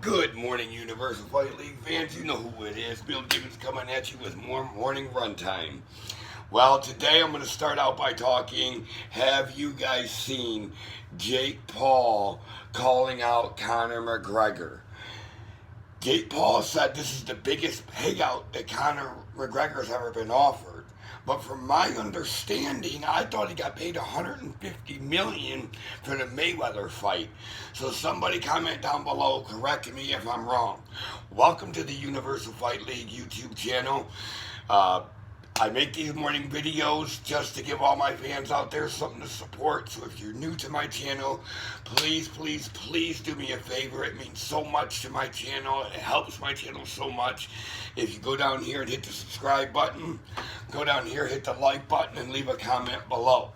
Good morning, Universal Fight League fans. You know who it is. Bill Gibbons coming at you with more morning run time. Well, today I'm going to start out by talking. Have you guys seen Jake Paul calling out Conor McGregor? Jake Paul said this is the biggest payout that Conor McGregor's ever been offered. But from my understanding, I thought he got paid $150 million for the Mayweather fight. So somebody comment down below, correct me if I'm wrong. Welcome to the Universal Fight League YouTube channel. I make these morning videos just to give all my fans out there something to support. So if you're new to my channel, please do me a favor. It means so much to my channel. It helps my channel so much. If you go down here and hit the subscribe button, go down here, hit the like button, and leave a comment below.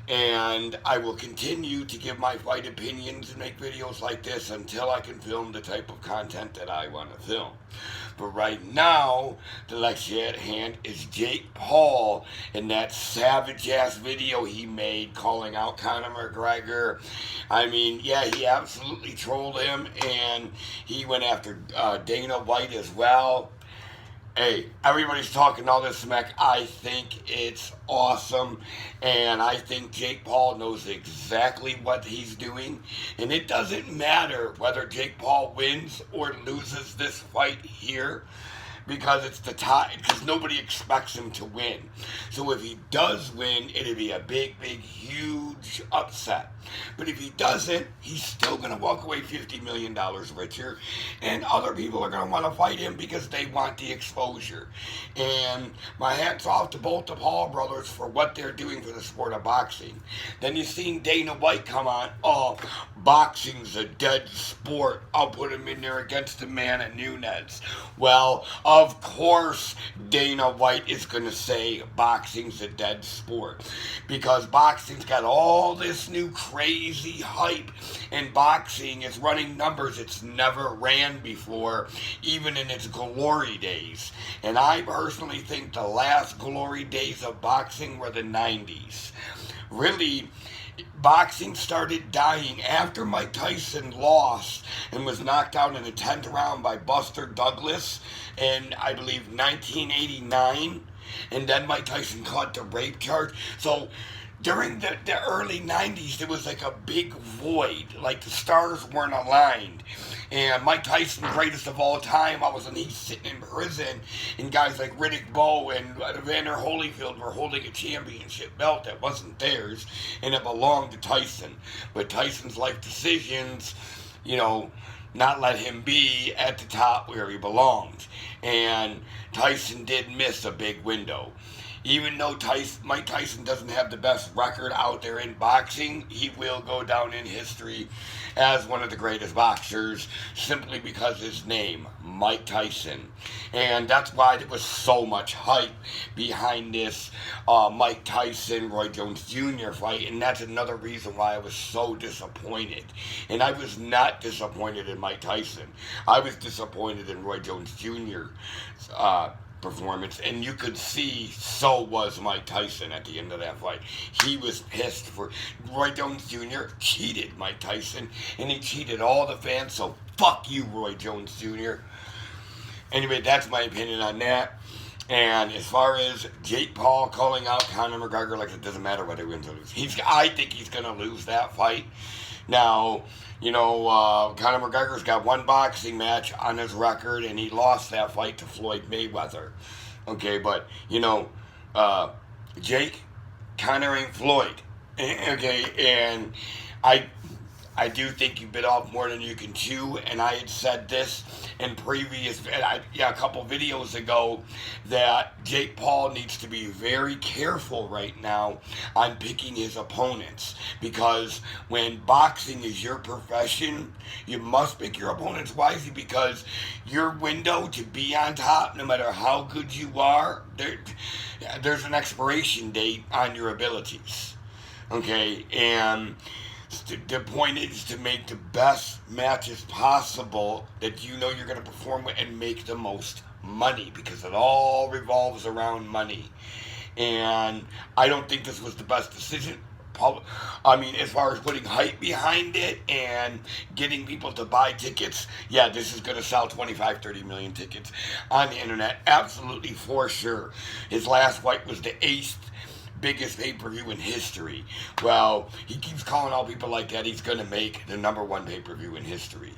And I will continue to give my fight opinions and make videos like this until I can film the type of content that I want to film. But right now, the lecture at hand is Jake Paul in that savage-ass video he made calling out Conor McGregor. I mean, yeah, he absolutely trolled him, and he went after Dana White as well. Hey, everybody's talking all this smack. I think it's awesome, and I think Jake Paul knows exactly what he's doing, and it doesn't matter whether Jake Paul wins or loses this fight here, because it's the tie, because nobody expects him to win. So if he does win, it'll be a big, huge upset. But if he doesn't, he's still going to walk away $50 million richer, and other people are going to want to fight him because they want the exposure. And my hat's off to both the Paul brothers for what they're doing for the sport of boxing. Then you've seen Dana White come on, oh, boxing's a dead sport. I'll put him in there against the man at Nunes. Well, of course Dana White is going to say boxing's a dead sport, because boxing's got all this new crazy hype, and boxing is running numbers it's never ran before, even in its glory days. And I personally think the last glory days of boxing were the 90s. Really, boxing started dying after Mike Tyson lost and was knocked out in the 10th round by Buster Douglas in, I believe, 1989. And then Mike Tyson caught the rape charge. So during the early 90s, there was like a big void, like the stars weren't aligned. And Mike Tyson, greatest of all time, all of a sudden he's sitting in prison, and guys like Riddick Bowe and Evander Holyfield were holding a championship belt that wasn't theirs, and it belonged to Tyson. But Tyson's life decisions, not let him be at the top where he belonged. And Tyson did miss a big window. Even though Mike Tyson doesn't have the best record out there in boxing, he will go down in history as one of the greatest boxers, simply because his name, Mike Tyson. And that's why there was so much hype behind this Mike Tyson-Roy Jones Jr. fight, and that's another reason why I was so disappointed. And I was not disappointed in Mike Tyson. I was disappointed in Roy Jones Jr.'s performance, and you could see so was Mike Tyson at the end of that fight. He was pissed for Roy Jones Jr. cheated Mike Tyson, and he cheated all the fans, so fuck you, Roy Jones Jr. Anyway, that's my opinion on that. And as far as Jake Paul calling out Conor McGregor, like, it doesn't matter whether he wins or loses. I think he's going to lose that fight. Now, Conor McGregor's got one boxing match on his record, and he lost that fight to Floyd Mayweather. Okay, but, Jake, Conor ain't Floyd. Okay, and I do think you bit off more than you can chew, and I had said this in a couple videos ago, that Jake Paul needs to be very careful right now on picking his opponents, because when boxing is your profession, you must pick your opponents wisely, because your window to be on top, no matter how good you are, there's an expiration date on your abilities. Okay, and the point is to make the best matches possible that you're going to perform with and make the most money, because it all revolves around money. And I don't think this was the best decision as far as putting hype behind it and getting people to buy tickets, yeah, this is going to sell 25, 30 million tickets on the internet. Absolutely, for sure. His last fight was the 8th biggest pay-per-view in history. Well, he keeps calling out people like that. He's going to make the #1 pay-per-view in history.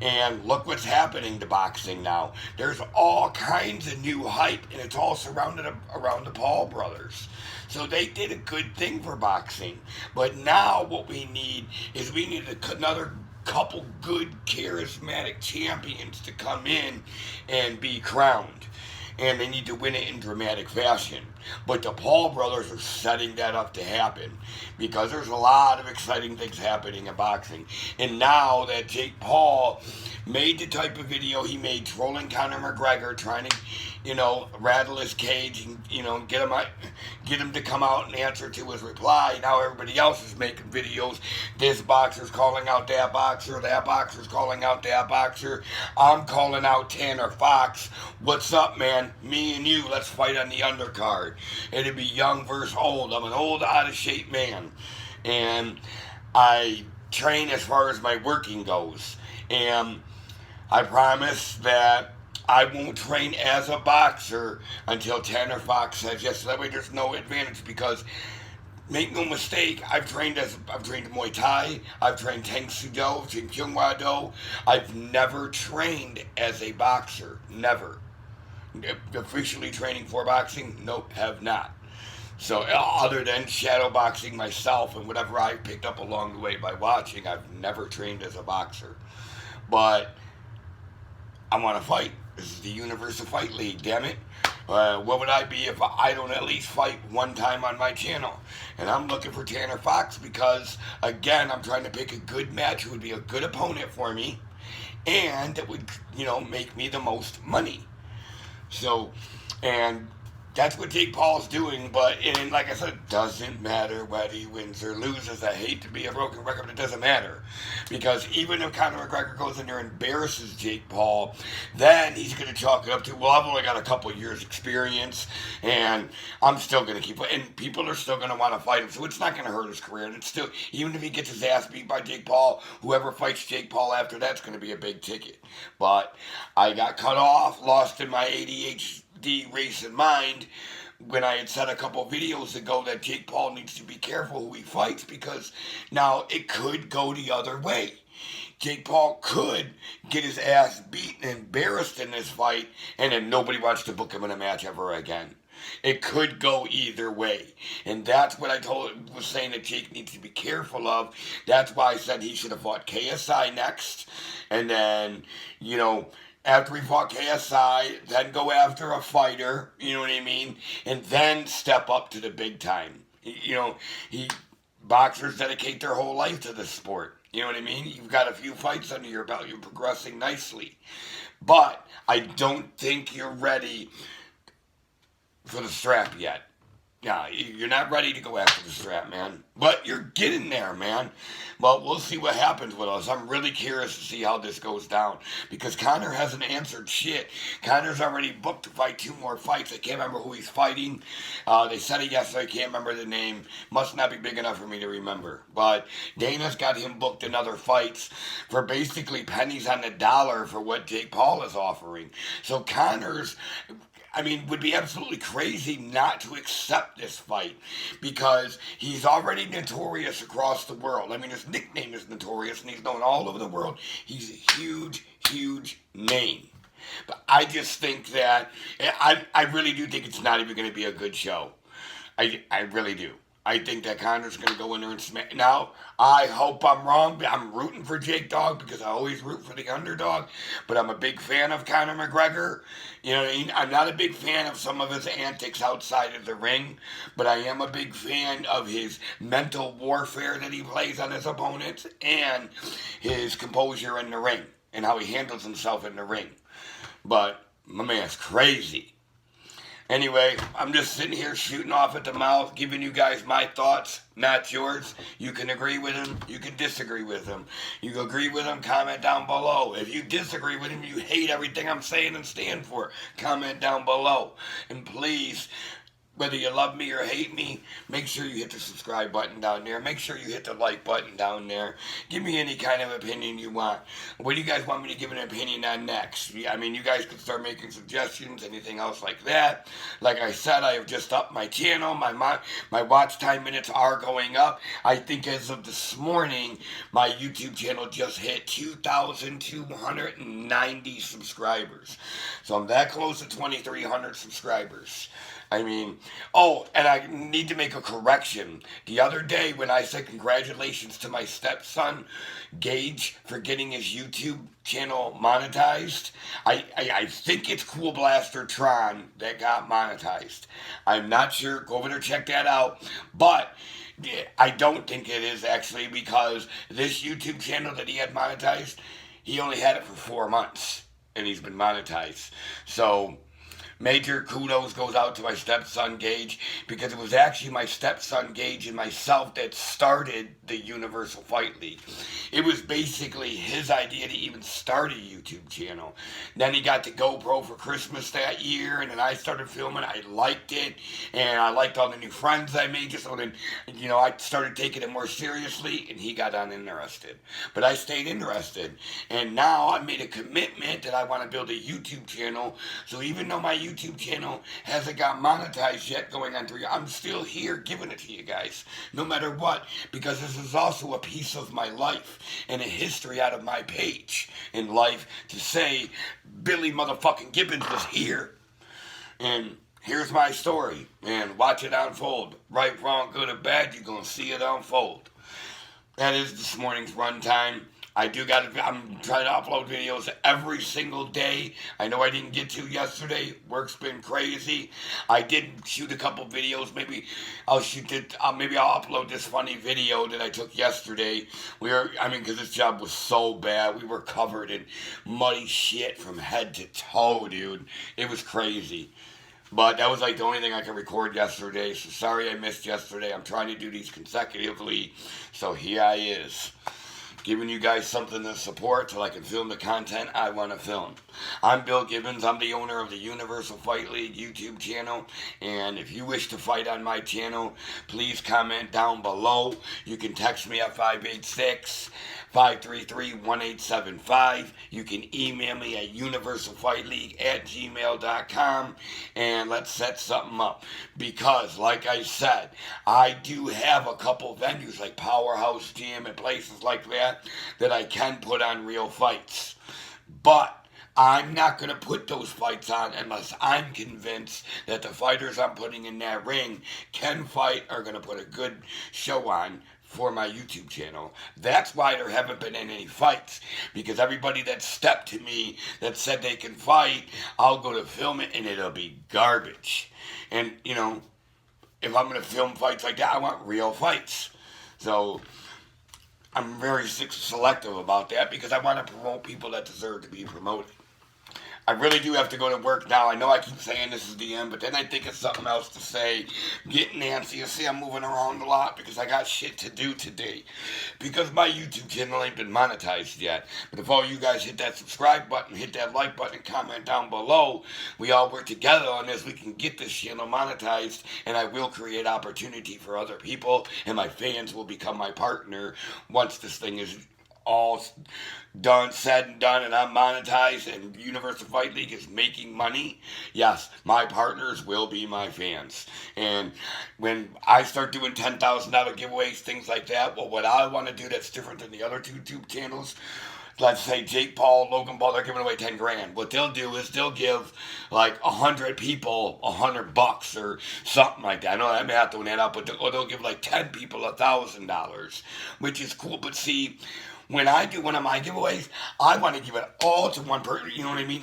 And look what's happening to boxing now. There's all kinds of new hype, and it's all surrounded around the Paul brothers. So they did a good thing for boxing. But now what we need is another couple good charismatic champions to come in and be crowned. And they need to win it in dramatic fashion. But the Paul brothers are setting that up to happen because there's a lot of exciting things happening in boxing. And now that Jake Paul made the type of video he made trolling Conor McGregor, trying to, rattle his cage and, get him to come out and answer to his reply. Now everybody else is making videos. This boxer's calling out that boxer's calling out that boxer. I'm calling out Tanner Fox. What's up, man? Me and you, let's fight on the undercard. It'd be young versus old. I'm an old, out of shape man. And I train as far as my working goes. And I promise that I won't train as a boxer until Tanner Fox says yes. So that way there's no advantage, because make no mistake, I've trained Muay Thai, I've trained Tang Soo Do, I've trained Kyung Wha Do. I've never trained as a boxer. Never. Officially training for boxing? Nope, have not. So other than shadow boxing myself and whatever I picked up along the way by watching, I've never trained as a boxer. But I want to fight. This is the Universal Fight League, damn it. What would I be if I don't at least fight one time on my channel? And I'm looking for Tanner Fox because, again, I'm trying to pick a good match who would be a good opponent for me and that would, make me the most money. So, and that's what Jake Paul's doing, and like I said, it doesn't matter whether he wins or loses. I hate to be a broken record, but it doesn't matter. Because even if Conor McGregor goes in there and embarrasses Jake Paul, then he's going to chalk it up to, well, I've only got a couple years experience, and I'm still going to keep it. And people are still going to want to fight him, so it's not going to hurt his career. And it's still, even if he gets his ass beat by Jake Paul, whoever fights Jake Paul after that's going to be a big ticket. But I got cut off, lost in my ADHD race in mind when I had said a couple videos ago that Jake Paul needs to be careful who he fights, because now it could go the other way. Jake Paul could get his ass beat and embarrassed in this fight, and then nobody wants to book him in a match ever again. It could go either way. And that's what was saying that Jake needs to be careful of. That's why I said he should have fought KSI next. And then, after he fought KSI, then go after a fighter, you know what I mean? And then step up to the big time. Boxers dedicate their whole life to this sport. You know what I mean? You've got a few fights under your belt. You're progressing nicely. But I don't think you're ready for the strap yet. Yeah, you're not ready to go after the strap, man. But you're getting there, man. Well, we'll see what happens with us. I'm really curious to see how this goes down. Because Conor hasn't answered shit. Conor's already booked to fight 2 more fights. I can't remember who he's fighting. They said it yesterday. I can't remember the name. Must not be big enough for me to remember. But Dana's got him booked in other fights for basically pennies on the dollar for what Jake Paul is offering. So Conor's... would be absolutely crazy not to accept this fight, because he's already notorious across the world. His nickname is Notorious, and he's known all over the world. He's a huge, huge name. But I just think that, I really do think it's not even going to be a good show. I really do. I think that Conor's going to go in there and smack. Now, I hope I'm wrong. I'm rooting for Jake Dog because I always root for the underdog. But I'm a big fan of Conor McGregor. You know what I mean? I'm not a big fan of some of his antics outside of the ring. But I am a big fan of his mental warfare that he plays on his opponents and his composure in the ring and how he handles himself in the ring. But my man's crazy. Anyway, I'm just sitting here shooting off at the mouth, giving you guys my thoughts, not yours. You can agree with him, you can disagree with him. You can agree with him, comment down below. If you disagree with him, you hate everything I'm saying and stand for, comment down below. And please, Whether you love me or hate me, make sure you hit the subscribe button down there. Make sure you hit the like button down there. Give me any kind of opinion you want. What do you guys want me to give an opinion on next? I mean, you guys can start making suggestions, anything else like that. Like I said, I have just upped my channel. My watch time minutes are going up. I think as of this morning, my YouTube channel just hit 2,290 subscribers. So I'm that close to 2,300 subscribers. I mean, oh, and I need to make a correction. The other day when I said congratulations to my stepson, Gage, for getting his YouTube channel monetized, I think it's Cool Blaster Tron that got monetized. I'm not sure. Go over there, check that out. But I don't think it is actually, because this YouTube channel that he had monetized, he only had it for 4 months, and he's been monetized. So major kudos goes out to my stepson Gage, because it was actually my stepson Gage and myself that started the Universal Fight League. It was basically his idea to even start a YouTube channel. Then he got the GoPro for Christmas that year, and then I started filming. I liked it, and I liked all the new friends I made. So then, I started taking it more seriously, and he got uninterested. But I stayed interested, and now I made a commitment that I want to build a YouTube channel. So even though my YouTube channel hasn't got monetized yet, going on 3 years, I'm still here giving it to you guys, no matter what, because this is also a piece of my life and a history out of my page in life to say Billy motherfucking Gibbons was here, and here's my story, and watch it unfold. Right, wrong, good or bad, you're gonna see it unfold. That is this morning's runtime. I'm trying to upload videos every single day. I know I didn't get to yesterday. Work's been crazy. I did shoot a couple videos. Maybe I'll upload this funny video that I took yesterday. Because this job was so bad. We were covered in muddy shit from head to toe, dude. It was crazy. But that was like the only thing I could record yesterday. So sorry I missed yesterday. I'm trying to do these consecutively. So here I is, giving you guys something to support so I can film the content I want to film. I'm Bill Gibbons. I'm the owner of the Universal Fight League YouTube channel. And if you wish to fight on my channel, please comment down below. You can text me at 586-533-1875. You can email me at universalfightleague@gmail.com. And let's set something up. Because, like I said, I do have a couple venues like Powerhouse Gym and places like that I can put on real fights. But I'm not going to put those fights on unless I'm convinced that the fighters I'm putting in that ring can fight, are going to put a good show on for my YouTube channel. That's why there haven't been any fights, because everybody that stepped to me that said they can fight, I'll go to film it and it'll be garbage. And, if I'm going to film fights like that, I want real fights. So I'm very selective about that, because I want to promote people that deserve to be promoted. I really do have to go to work now. I know I keep saying this is the end, but then I think it's something else to say. Getting antsy. You see, I'm moving around a lot because I got shit to do today. Because my YouTube channel ain't been monetized yet. But if all you guys hit that subscribe button, hit that like button, and comment down below, we all work together on this. We can get this channel monetized, and I will create opportunity for other people, and my fans will become my partner once this thing is all said and done, and I'm monetized, and Universal Fight League is making money. Yes, my partners will be my fans. And when I start doing $10,000 giveaways, things like that, well, what I want to do that's different than the other two YouTube channels, let's say Jake Paul, Logan Paul, they're giving away 10 grand. What they'll do is they'll give like 100 people $100 or something like that. I know I may have to win that up, but they'll give like 10 people $1,000, which is cool. But see, when I do one of my giveaways, I want to give it all to one person,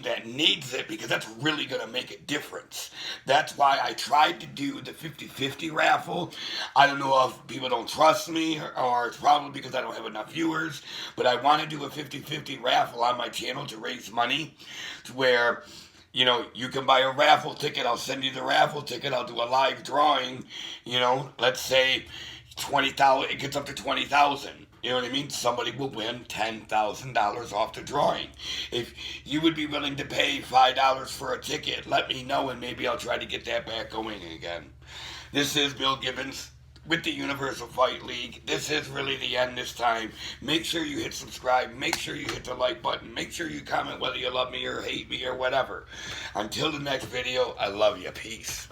that needs it, because that's really going to make a difference. That's why I tried to do the 50-50 raffle. I don't know if people don't trust me, or it's probably because I don't have enough viewers, but I want to do a 50-50 raffle on my channel to raise money, to where you can buy a raffle ticket. I'll send you the raffle ticket. I'll do a live drawing. Let's say 20,000. It gets up to 20,000. You know what I mean? Somebody will win $10,000 off the drawing. If you would be willing to pay $5 for a ticket, let me know and maybe I'll try to get that back going again. This is Bill Gibbons with the Universal Fight League. This is really the end this time. Make sure you hit subscribe. Make sure you hit the like button. Make sure you comment whether you love me or hate me or whatever. Until the next video, I love you. Peace.